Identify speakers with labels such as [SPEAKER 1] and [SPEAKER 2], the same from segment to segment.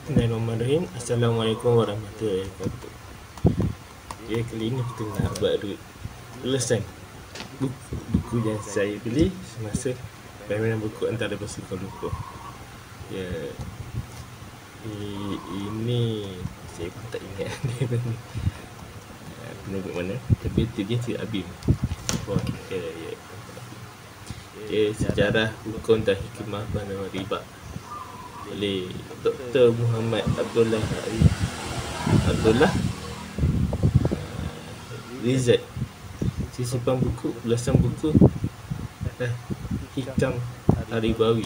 [SPEAKER 1] Bismillahirrahmanirrahim. Assalamualaikum warahmatullahi wabarakatuh. Kali ini kita nak buat ulasan buku yang saya beli semasa permainan buku antarabangsa Kuala Lumpur. Ini saya pun tak ingat penerbit mana, tapi itu dia Cik Abim. Sejarah hukum dan hikmah penanaman riba oleh Dr. Muhammad Abdullah Rizal. Saya simpan buku, ulasan buku Hikam Haribawi.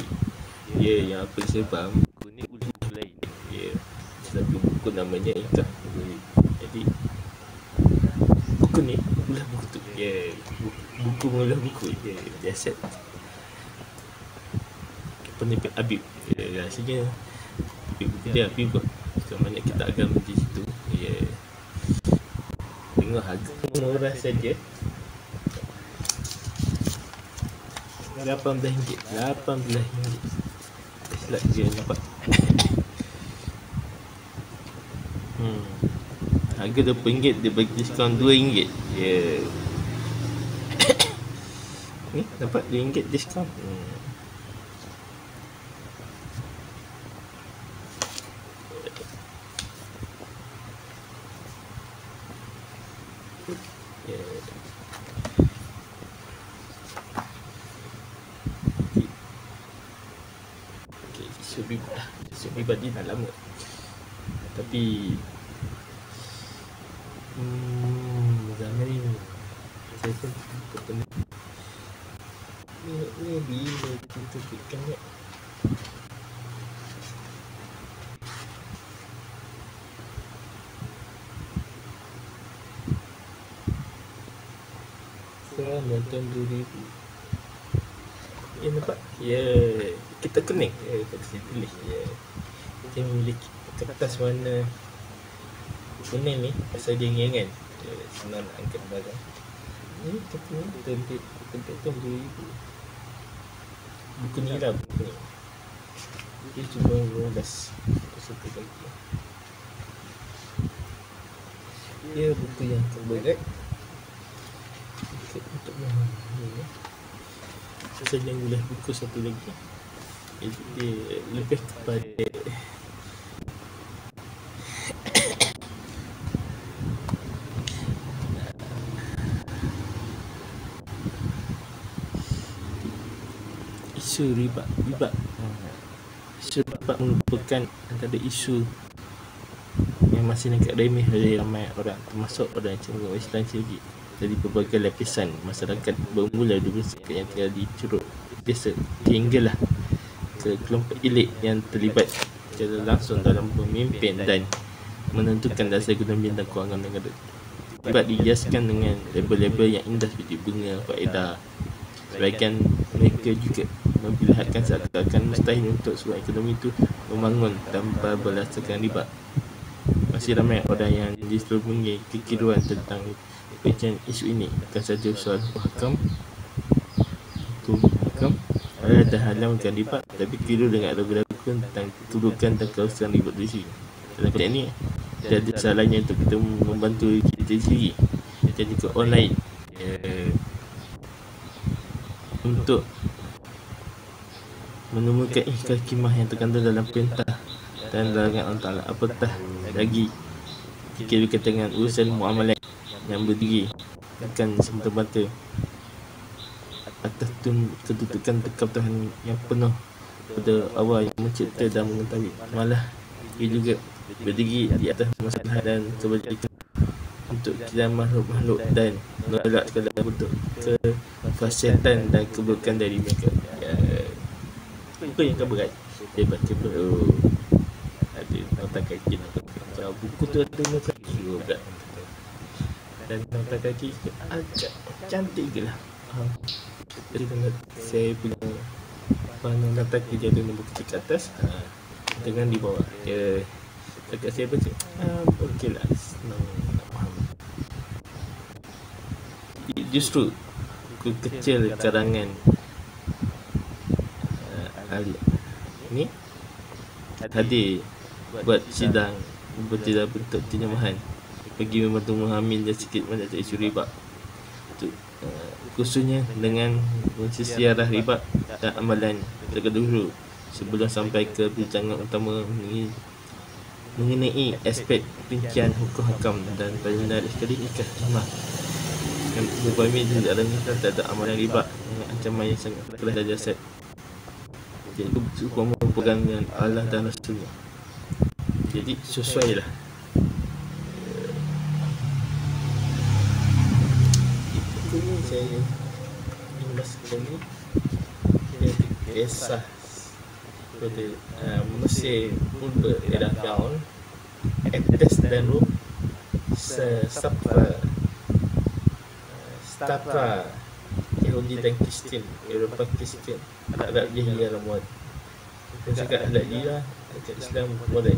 [SPEAKER 1] Yang apa saya faham, buku ni ulah lain. Satu buku namanya Hikam Haribawi. Jadi buku ni ulah buku tu. Buku mengulah buku. Biasa penerbit Habib. Rasanya buku dia Habib kot. Macam mana kita agama di situ. Tengok harga murah saja, RM18. Silap dia nampak. Harga RM20, dia bagi diskaun RM2. Ni dapat RM2 diskaun. Isu pribadi dah lama, tapi zaman ni saya pun pernah ni bila kita terbitkan ni. Selama tahun 2000. Nampak? Kita connect. Pada saya tulis. Saya memiliki kertas warna kuning ni pasal dia ringan. Senang nak angkat barang. Ni kata ni terbit tahun 2000. Buku ni lah buku ni. Dia cuma 15. Satu lagi. Dia buku yang terberat untuk memahami. Saya yang boleh buku satu lagi. Dia lebih kepada isu riba. Isu riba merupakan antara isu yang masih agak remeh oleh ramai orang, termasuk orang cenderung Islam sendiri. Dari berbagai lapisan masyarakat, bermula dari masyarakat yang tinggal di Curug Desa hinggalah ke kelompok elit yang terlibat secara langsung dalam memimpin dan menentukan dasar guna bintang kewangan negara. Terlibat dihiaskan dengan label-label yang indah seperti bunga, faedah. Sebahagian mereka juga memperlihatkan seakan-akan mustahil untuk sebuah ekonomi itu membangun tanpa berdasarkan riba. Masih ramai orang yang diselubungi kekiruan tentang pecahan isu ini. Bukan saja soal hukum adalah halang bukan riba, tapi kira dengan ragu-ragu tentang kedudukan dan keharusan riba itu sendiri. Dalam konteks ini, tidak ada salahnya untuk kita membantu kita sendiri dan juga orang lain untuk menemukan hikmah yang terkandung dalam perintah dan larangan Allah Ta'ala. Apatah lagi jika berkaitan dengan urusan muamalat yang berdiri bukan semata-mata atas kedudukan tekap Tuhan yang penuh pada awal yang mencipta dan mengetahui, malah ia juga berdiri di atas masalah dan kebaikan untuk kita makhluk-makhluk dan menolak segala bentuk kefasiatan dan keburukan dari mereka. Apa yang terberat? Dia baca ada nota kaki. Kalau buku tu ada nota kaki berat, dan nota kaki agak cantik je lah. Jadi saya punya nota kaki dia ada nombor kecil ke atas dengan di bawah. Dekat saya baca okey lah, senang nak faham. Justru buku kecil karangan Ali ni hadir buat sidang dalam bentuk terjemahan bagi membantu memahami dan sikit banyak isu riba. Khususnya dengan mensiarah riba dan amalan terdahulu sebelum sampai ke perbincangan utama mengenai aspek rincian hukum hakam dan paling menarik sekali nikah jemaah. Yang berpahami di dalam nikah tak ada amalan riba dengan ancaman yang sangat keras dan jasad. Jadi itu merupakan dengan Allah dan Rasulnya. Jadi sesuai lah. Itu ni saya masukkan ni kisah seperti Mesir purba ialah Firaun, Atlas dan Rum, Stapa Yahudi dan Kristian, Eropah Kristian, Arab Jahiliyah Ramuan. Dan cakap Arab Jahiliyah, cakap Islam boleh.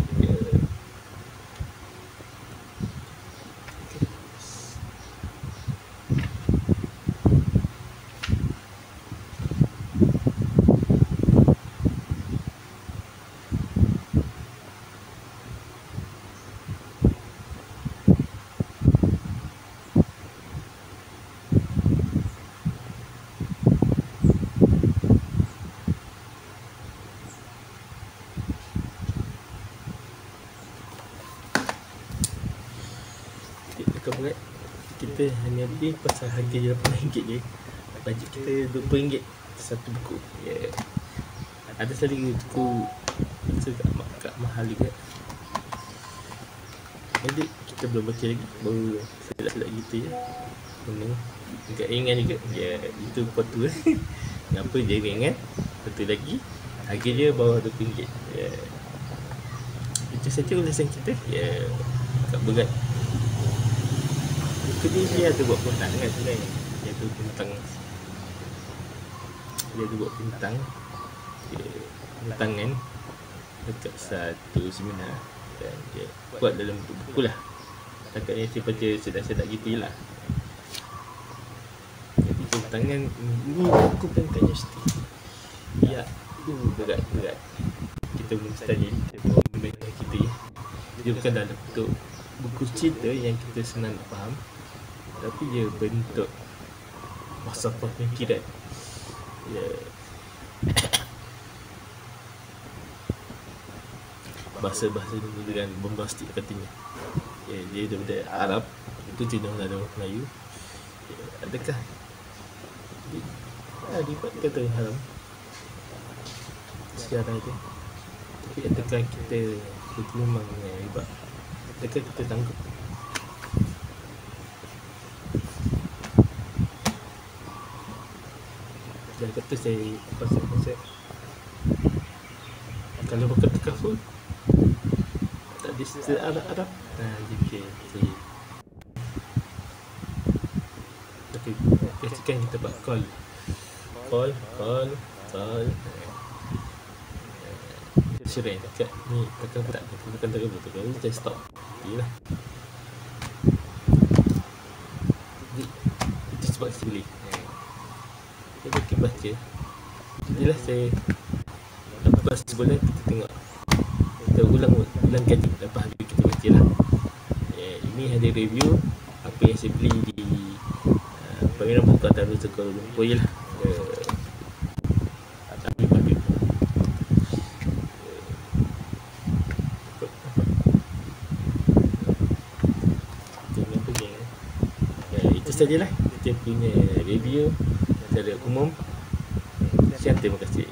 [SPEAKER 1] Berat. Kita hanya beli pasal harga RM8 je. Bajet kita RM20 satu buku. Ada sekali buku agak mahal juga. Jadi kita belum baca lagi, baru selak-selak gitu je. Agak ringan juga. Itu foto. Kenapa dia ringan? Satu lagi harga dia bawah RM20. Itu saja ulasan kita. Agak berat. Jadi dia ada buat bintang kan sebenarnya. Dia tu bintang. Dia tu buat bintang. Bintang kan dekat satu seminar. Dan dia buat dalam buku lah. Takutnya dia baca sedap-sedap gitu lah. Jadi bintang kan, ini buku bintang universiti. Ya, berat. Kita belum study. Kita bawa membaca kita. Dia bukan dalam bentuk buku cerita yang kita senang nak faham, tapi dia bentuk falsafah pemikiran. Bahasa-bahasa dengan bombastik katanya. Dia daripada Arab, itu tidak ada Melayu. Adakah dibuat kata haram sejarah itu? Tapi adakah kita memang riba? Adakah kita tangguh? Dan kata saya konsep-konsep kalau berkata kafur tak ada istilah Arab. Jika saya kan kita buat call sering dekat ni takkan betul kita stop lah. Itu sebab saya beli. Jadi kita baca. Jadilah saya lepas sebulan kita tengok, kita ulang kaji lepas hari kita baca lah. Ini ada review apa yang saya beli di Pameran Buku Antarabangsa Kuala Lumpur je lah. Itu sajalah kita punya review secara umum. Terima kasih.